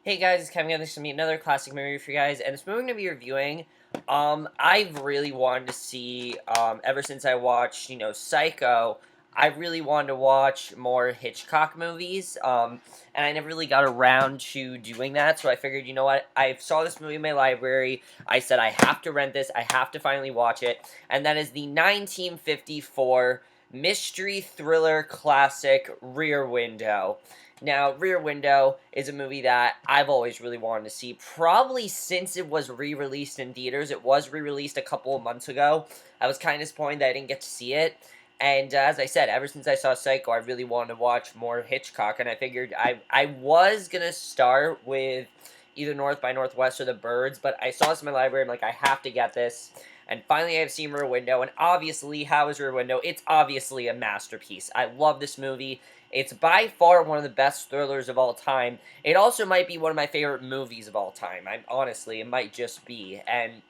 Hey guys, it's Kevin again. This is gonna be another classic movie for you guys, and this movie I'm gonna be reviewing. I've really wanted to see, ever since I watched, Psycho. I really wanted to watch more Hitchcock movies, and I never really got around to doing that. So I figured, you know what? I saw this movie in my library. I said I have to rent this. I have to finally watch it, and that is the 1954 mystery thriller classic Rear Window. Now, Rear Window is a movie that I've always really wanted to see, probably since it was re-released in theaters. It was re-released a couple of months ago. I was kind of disappointed that I didn't get to see it. And as I said, ever since I saw Psycho, I really wanted to watch more Hitchcock, and I figured I was gonna start with either North by Northwest or The Birds, but I saw this in my library. I'm like, I have to get this. And finally, I've seen Rear Window, and obviously, how is Rear Window? It's obviously a masterpiece. I love this movie. It's by far one of the best thrillers of all time. It also might be one of my favorite movies of all time. Honestly, it might just be. And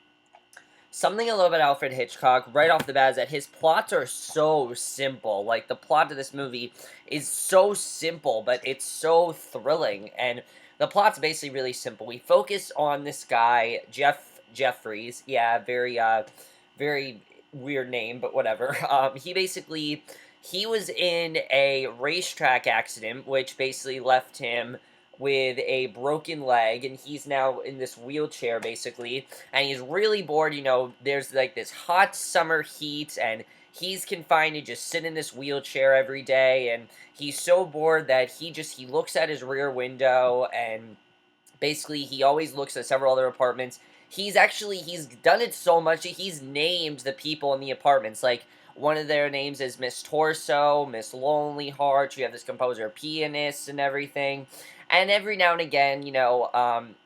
something I love about Alfred Hitchcock right off the bat is that his plots are so simple. Like, the plot of this movie is so simple, but it's so thrilling. And the plot's basically really simple. We focus on this guy, Jeffries. Yeah, very weird name, but whatever. He was in a racetrack accident, which basically left him with a broken leg, and he's now in this wheelchair, basically, and he's really bored. There's like this hot summer heat, and he's confined to just sit in this wheelchair every day, and he's so bored that he looks at his rear window, and basically he always looks at several other apartments. He's done it so much that he's named the people in the apartments. Like, one of their names is Miss Torso, Miss Lonely Heart. You have this composer pianist and everything. And every now and again,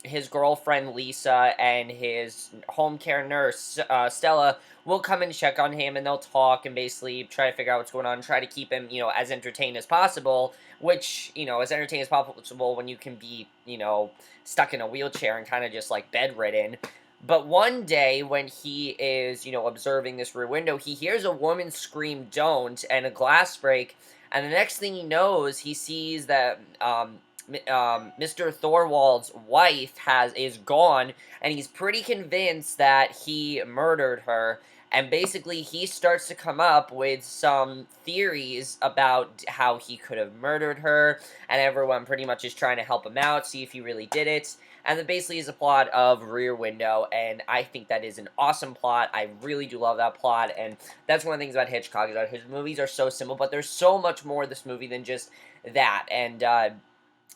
his girlfriend Lisa and his home care nurse Stella will come and check on him, and they'll talk and basically try to figure out what's going on, and try to keep him, as entertained as possible. Which, as entertained as possible when you can be, stuck in a wheelchair and kind of just like bedridden. But one day, when he is, observing this rear window, he hears a woman scream, "Don't," and a glass break. And the next thing he knows, he sees that Mr. Thorwald's wife is gone, and he's pretty convinced that he murdered her. And basically, he starts to come up with some theories about how he could have murdered her, and everyone pretty much is trying to help him out, see if he really did it. And that basically is a plot of Rear Window, and I think that is an awesome plot. I really do love that plot, and that's one of the things about Hitchcock, is that his movies are so simple, but there's so much more to this movie than just that, and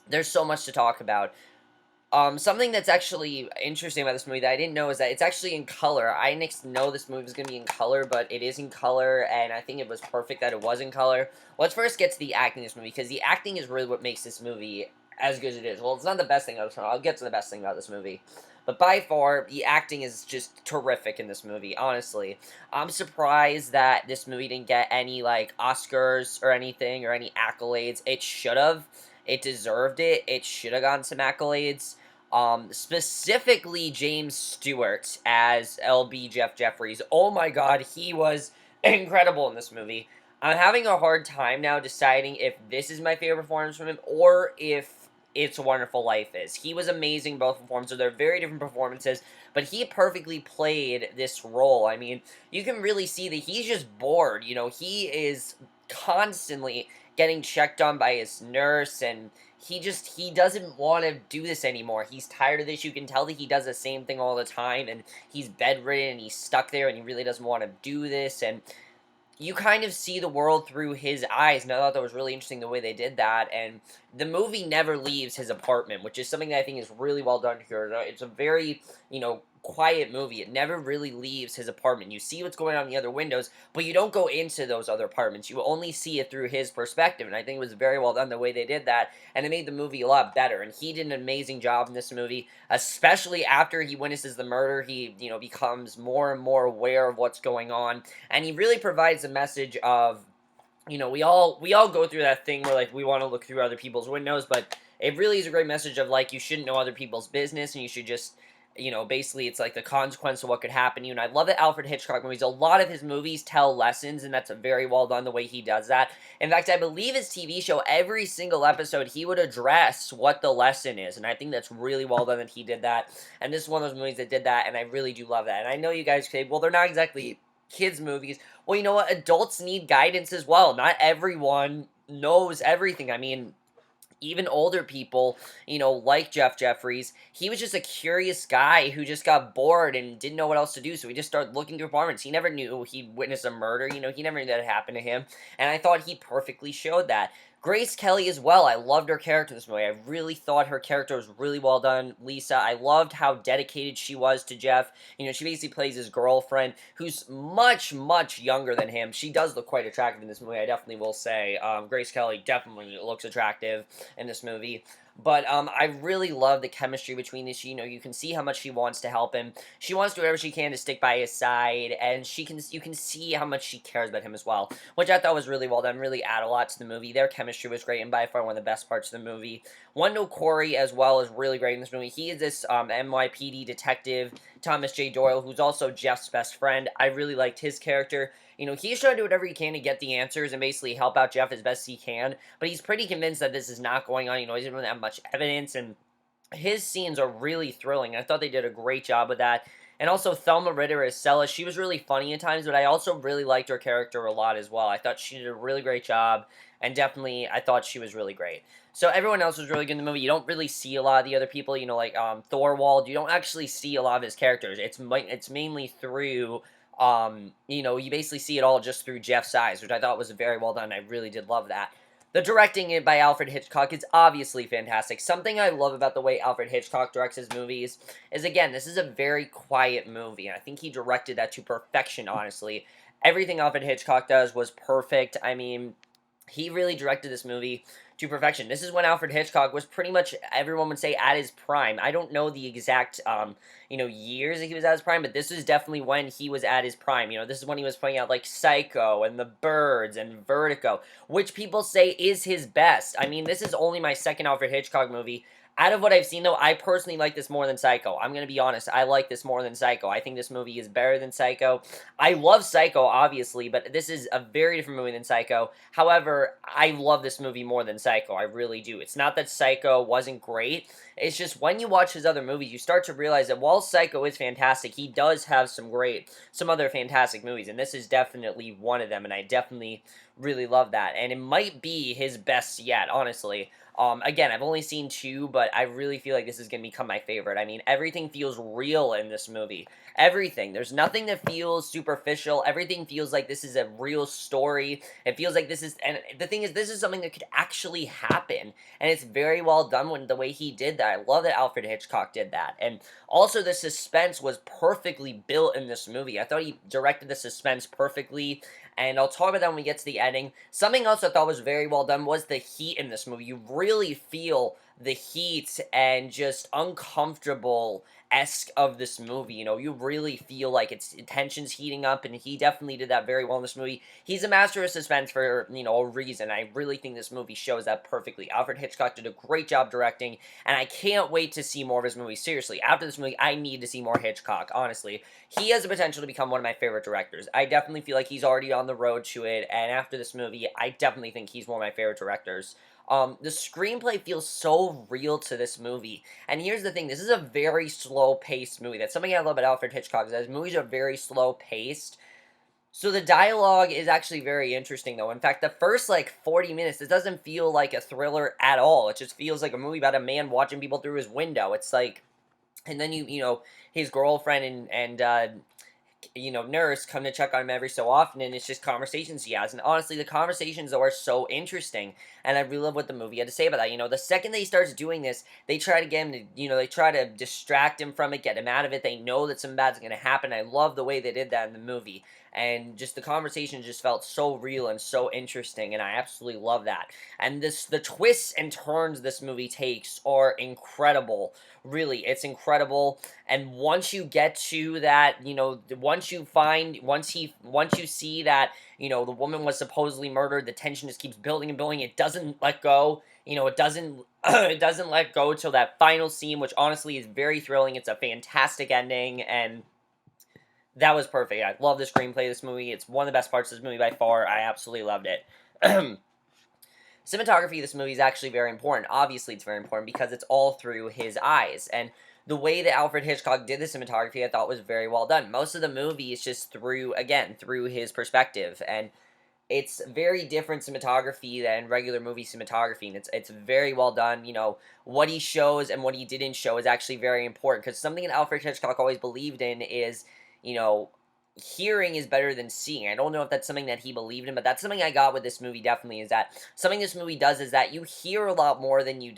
there's so much to talk about. Something that's actually interesting about this movie that I didn't know is that it's actually in color. I didn't know this movie was going to be in color, but it is in color, and I think it was perfect that it was in color. Let's first get to the acting in this movie, because the acting is really what makes this movie as good as it is. Well, it's not the best thing about this movie. I'll get to the best thing about this movie. But by far, the acting is just terrific in this movie, honestly. I'm surprised that this movie didn't get any, like, Oscars or anything, or any accolades. It should have. It deserved it. It should have gotten some accolades. Specifically James Stewart as LB Jeffries. Oh my god, he was incredible in this movie. I'm having a hard time now deciding if this is my favorite performance from him, or if It's a Wonderful Life is. He was amazing both performances. They're very different performances, but he perfectly played this role. I mean, you can really see that he's just bored. He is constantly getting checked on by his nurse, and he doesn't want to do this anymore. He's tired of this. You can tell that he does the same thing all the time, and he's bedridden, and he's stuck there, and he really doesn't want to do this, and you kind of see the world through his eyes, and I thought that was really interesting the way they did that. And the movie never leaves his apartment, which is something that I think is really well done here. It's a very, quiet movie. It never really leaves his apartment. You see what's going on in the other windows, but you don't go into those other apartments. You only see it through his perspective, and I think it was very well done the way they did that, and it made the movie a lot better. And he did an amazing job in this movie, especially after he witnesses the murder. He, becomes more and more aware of what's going on, and he really provides a message of, we all go through that thing where, like, we want to look through other people's windows, but it really is a great message of, like, you shouldn't know other people's business, and you should just basically it's like the consequence of what could happen to you. And I love that Alfred Hitchcock movies, a lot of his movies tell lessons, and that's very well done the way he does that. In fact, I believe his TV show, every single episode, he would address what the lesson is, and I think that's really well done that he did that. And this is one of those movies that did that, and I really do love that. And I know you guys say, well, they're not exactly kids' movies. Well, you know what? Adults need guidance as well. Not everyone knows everything. I mean, even older people, like Jeff Jeffries, he was just a curious guy who just got bored and didn't know what else to do, so he just started looking through apartments. He never knew he'd witnessed a murder, he never knew that had happened to him, and I thought he perfectly showed that. Grace Kelly as well, I loved her character in this movie. I really thought her character was really well done. Lisa, I loved how dedicated she was to Jeff. She basically plays his girlfriend, who's much, much younger than him. She does look quite attractive in this movie, I definitely will say. Grace Kelly definitely looks attractive in this movie. But I really love the chemistry between these. You can see how much she wants to help him. She wants to do whatever she can to stick by his side, and you can see how much she cares about him as well, which I thought was really well done. Really add a lot to the movie. Their chemistry was great, and by far one of the best parts of the movie. Wendell Corey as well is really great in this movie. He is this NYPD detective, Thomas J. Doyle, who's also Jeff's best friend. I really liked his character. He's trying to do whatever he can to get the answers and basically help out Jeff as best he can, but he's pretty convinced that this is not going on. He doesn't really have much evidence, and his scenes are really thrilling. I thought they did a great job with that. And also Thelma Ritter as Stella, she was really funny at times, but I also really liked her character a lot as well. I thought she did a really great job, and definitely I thought she was really great. So everyone else was really good in the movie. You don't really see a lot of the other people, like Thorwald. You don't actually see a lot of his characters. It's mainly through you basically see it all just through Jeff's eyes, which I thought was very well done. I really did love that. The directing by Alfred Hitchcock is obviously fantastic. Something I love about the way Alfred Hitchcock directs his movies is, again, this is a very quiet movie, and I think he directed that to perfection, honestly. Everything Alfred Hitchcock does was perfect. I mean, he really directed this movie to perfection. This is when Alfred Hitchcock was pretty much, everyone would say, at his prime. I don't know the exact, years that he was at his prime, but this is definitely when he was at his prime. This is when he was putting out, like, Psycho and The Birds and Vertigo, which people say is his best. I mean, this is only my second Alfred Hitchcock movie. Out of what I've seen, though, I personally like this more than Psycho. I'm going to be honest. I like this more than Psycho. I think this movie is better than Psycho. I love Psycho, obviously, but this is a very different movie than Psycho. However, I love this movie more than Psycho. I really do. It's not that Psycho wasn't great. It's just when you watch his other movies, you start to realize that while Psycho is fantastic, he does have some other fantastic movies, and this is definitely one of them, and I definitely really love that. And it might be his best yet, honestly. Again, I've only seen two, but I really feel like this is going to become my favorite. I mean, everything feels real in this movie. Everything. There's nothing that feels superficial. Everything feels like this is a real story. It feels like and the thing is, this is something that could actually happen, and it's very well done when the way he did that. I love that Alfred Hitchcock did that, and also the suspense was perfectly built in this movie. I thought he directed the suspense perfectly, and I'll talk about that when we get to the ending. Something else I thought was very well done was the heat in this movie. You really feel the heat and just uncomfortable-esque of this movie. You really feel like tension's heating up, and he definitely did that very well in this movie. He's a master of suspense for, a reason. I really think this movie shows that perfectly. Alfred Hitchcock did a great job directing, and I can't wait to see more of his movies. Seriously, after this movie, I need to see more Hitchcock, honestly. He has the potential to become one of my favorite directors. I definitely feel like he's already on the road to it, and after this movie, I definitely think he's one of my favorite directors. The screenplay feels so real to this movie. And here's the thing, this is a very slow-paced movie. That's something I love about Alfred Hitchcock, is that his movies are very slow-paced. So the dialogue is actually very interesting, though. In fact, the first, 40 minutes, it doesn't feel like a thriller at all. It just feels like a movie about a man watching people through his window. It's like, and then his girlfriend and nurse come to check on him every so often, and it's just conversations he has. And honestly, the conversations, though, are so interesting, and I really love what the movie had to say about that. The second that he starts doing this, they try to get him to, they try to distract him from it, get him out of it. They know that something bad's going to happen. I love the way they did that in the movie. and just the conversation just felt so real and so interesting, and I absolutely love that. And the twists and turns this movie takes are incredible. Really, it's incredible. And once you get to that, once you see that, the woman was supposedly murdered, the tension just keeps building and building. It doesn't let go. It doesn't it doesn't let go till that final scene, which honestly is very thrilling. It's a fantastic ending, and that was perfect. I love the screenplay of this movie. It's one of the best parts of this movie by far. I absolutely loved it. Cinematography of this movie is actually very important. Obviously, it's very important because it's all through his eyes. And the way that Alfred Hitchcock did the cinematography, I thought was very well done. Most of the movie is just through his perspective. And it's very different cinematography than regular movie cinematography, and it's very well done. What he shows and what he didn't show is actually very important, because something that Alfred Hitchcock always believed in is, you know, hearing is better than seeing. I don't know if that's something that he believed in, but that's something I got with this movie. Definitely is that something this movie does is that you hear a lot more than you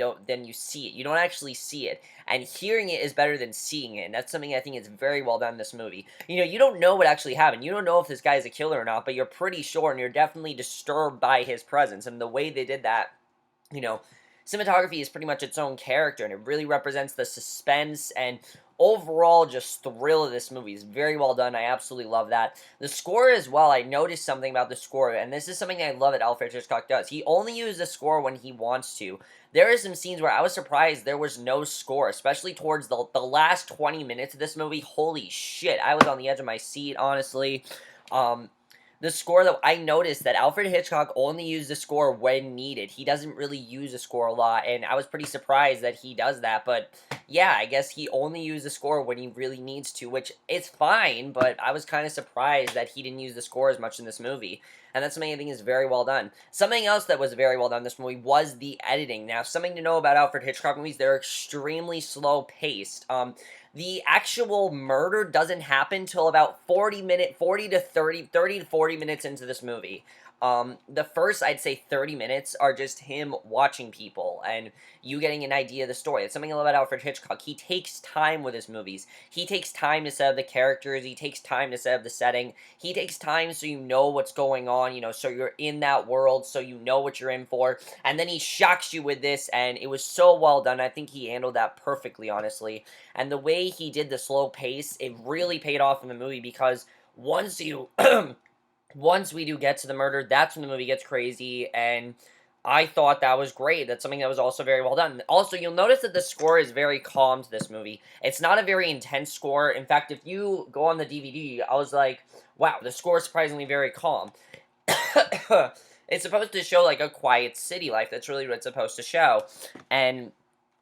see it. You don't actually see it, and hearing it is better than seeing it. And that's something I think is very well done in this movie. You don't know what actually happened. You don't know if this guy is a killer or not, but you're pretty sure, and you're definitely disturbed by his presence. And the way they did that, you know, cinematography is pretty much its own character, and it really represents the suspense and overall just thrill of this movie. Is very well done. I absolutely love that. The score as well, I noticed something about the score, and this is something I love that Alfred Hitchcock does. He only uses the score when he wants to. There are some scenes where I was surprised there was no score, especially towards the last 20 minutes of this movie. Holy shit, I was on the edge of my seat, honestly. Um, the score, that I noticed that Alfred Hitchcock only used the score when needed. He doesn't really use the score a lot, and I was pretty surprised that he does that, but yeah, I guess he only used the score when he really needs to, which is fine, but I was kind of surprised that he didn't use the score as much in this movie, and that's something I think is very well done. Something else that was very well done in this movie was the editing. Now, something to know about Alfred Hitchcock movies, they're extremely slow-paced. The actual murder doesn't happen till about 40 to 40 minutes into this movie. The first, I'd say 30 minutes are just him watching people and you getting an idea of the story. It's something I love about Alfred Hitchcock. He takes time with his movies. He takes time to set up the characters. He takes time to set up the setting. He takes time so you know what's going on, so you're in that world, so you know what you're in for. And then he shocks you with this, and it was so well done. I think he handled that perfectly, honestly. And the way he did the slow pace, it really paid off in the movie, because once you once we do get to the murder, that's when the movie gets crazy, and I thought that was great. That's something that was also very well done. Also, you'll notice that the score is very calm to this movie. It's not a very intense score. In fact, if you go on the DVD, I was like, wow, the score is surprisingly very calm. It's supposed to show, like, a quiet city life. That's really what it's supposed to show. And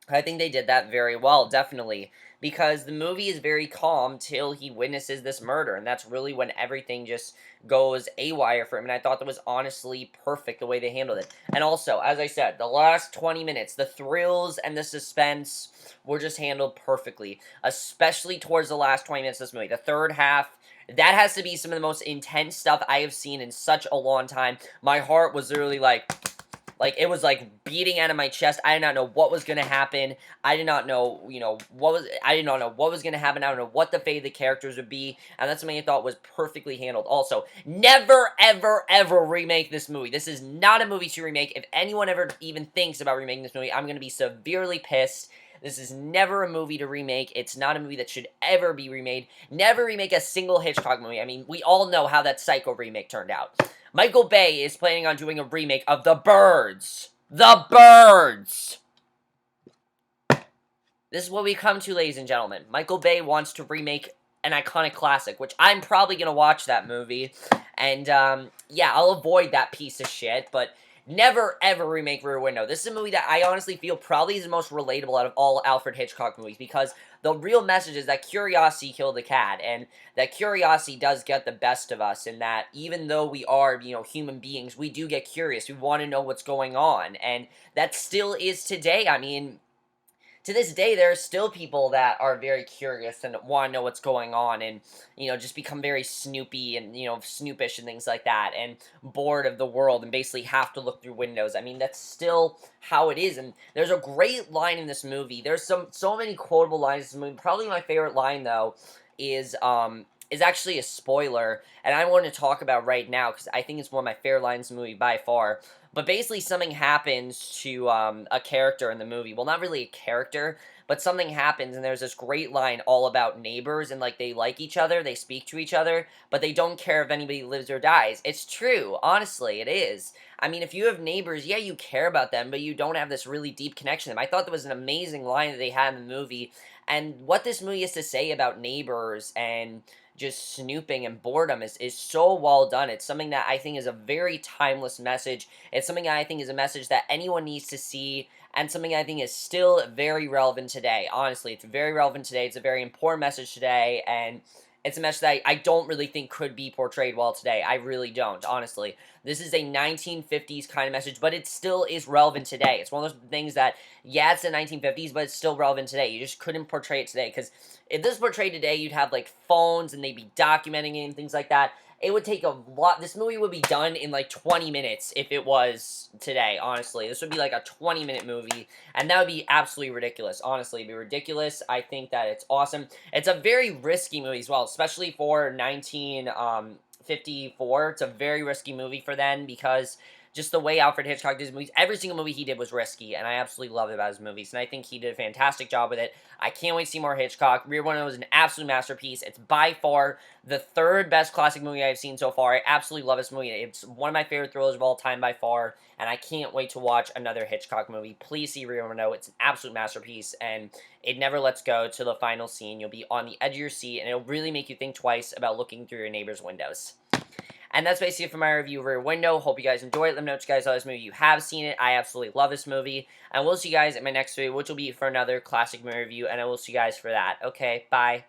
I think they did that very well, definitely, because the movie is very calm till he witnesses this murder, and that's really when everything just goes awire for him, and I thought that was honestly perfect the way they handled it. And also, as I said, the last 20 minutes, the thrills and the suspense were just handled perfectly, especially towards the last 20 minutes of this movie. The third half, that has to be some of the most intense stuff I have seen in such a long time. My heart was literally it was like beating out of my chest. I did not know what was gonna happen. I did not know, I did not know what was gonna happen. I don't know what the fate of the characters would be, and that's something I thought was perfectly handled. Also, never, ever, ever remake this movie. This is not a movie to remake. If anyone ever even thinks about remaking this movie, I'm gonna be severely pissed. This is never a movie to remake. It's not a movie that should ever be remade. Never remake a single Hitchcock movie. I mean, we all know how that Psycho remake turned out. Michael Bay is planning on doing a remake of The Birds. The Birds! This is what we come to, ladies and gentlemen. Michael Bay wants to remake an iconic classic, which I'm probably going to watch that movie. And, yeah, I'll avoid that piece of shit, but never, ever remake Rear Window. This is a movie that I honestly feel probably is the most relatable out of all Alfred Hitchcock movies, because the real message is that curiosity killed the cat, and that curiosity does get the best of us, and that even though we are, human beings, we do get curious. We want to know what's going on, and that still is today. I mean, to this day, there are still people that are very curious and want to know what's going on, and, just become very snoopy and, snoopish and things like that, and bored of the world and basically have to look through windows. I mean, that's still how it is, and there's a great line in this movie. There's so many quotable lines in this movie. Probably my favorite line, though, is, is actually a spoiler, and I want to talk about right now because I think it's one of my favorite lines in the movie by far. But basically, something happens to a character in the movie. Well, not really a character, but something happens, and there's this great line all about neighbors, and like they like each other, they speak to each other, but they don't care if anybody lives or dies. It's true, honestly, it is. I mean, if you have neighbors, yeah, you care about them, but you don't have this really deep connection to them. I thought that was an amazing line that they had in the movie, and what this movie has to say about neighbors and just snooping and boredom is so well done. It's something that I think is a very timeless message. It's something I think is a message that anyone needs to see, and something I think is still very relevant today. Honestly, it's very relevant today. It's a very important message today, and it's a message that I don't really think could be portrayed well today. I really don't, honestly. This is a 1950s kind of message, but it still is relevant today. It's one of those things that, yeah, it's the 1950s, but it's still relevant today. You just couldn't portray it today, because if this was portrayed today, you'd have, like, phones, and they'd be documenting it and things like that. It would take a lot. This movie would be done in, like, 20 minutes if it was today, honestly. This would be, like, a 20-minute movie, and that would be absolutely ridiculous. Honestly, it'd be ridiculous. I think that it's awesome. It's a very risky movie as well, especially for 1954. It's a very risky movie for then, because just the way Alfred Hitchcock did his movies, every single movie he did was risky, and I absolutely love it about his movies, and I think he did a fantastic job with it. I can't wait to see more Hitchcock. Rear Window was an absolute masterpiece. It's by far the third best classic movie I've seen so far. I absolutely love this movie. It's one of my favorite thrillers of all time by far, and I can't wait to watch another Hitchcock movie. Please see Rear Window. It's an absolute masterpiece, and it never lets go to the final scene. You'll be on the edge of your seat, and it'll really make you think twice about looking through your neighbor's windows. And that's basically it for my review of Rear Window. Hope you guys enjoyed it. Let me know what you guys thought of this movie. You have seen it. I absolutely love this movie. And we'll see you guys in my next video, which will be for another classic movie review. And I will see you guys for that. Okay, bye.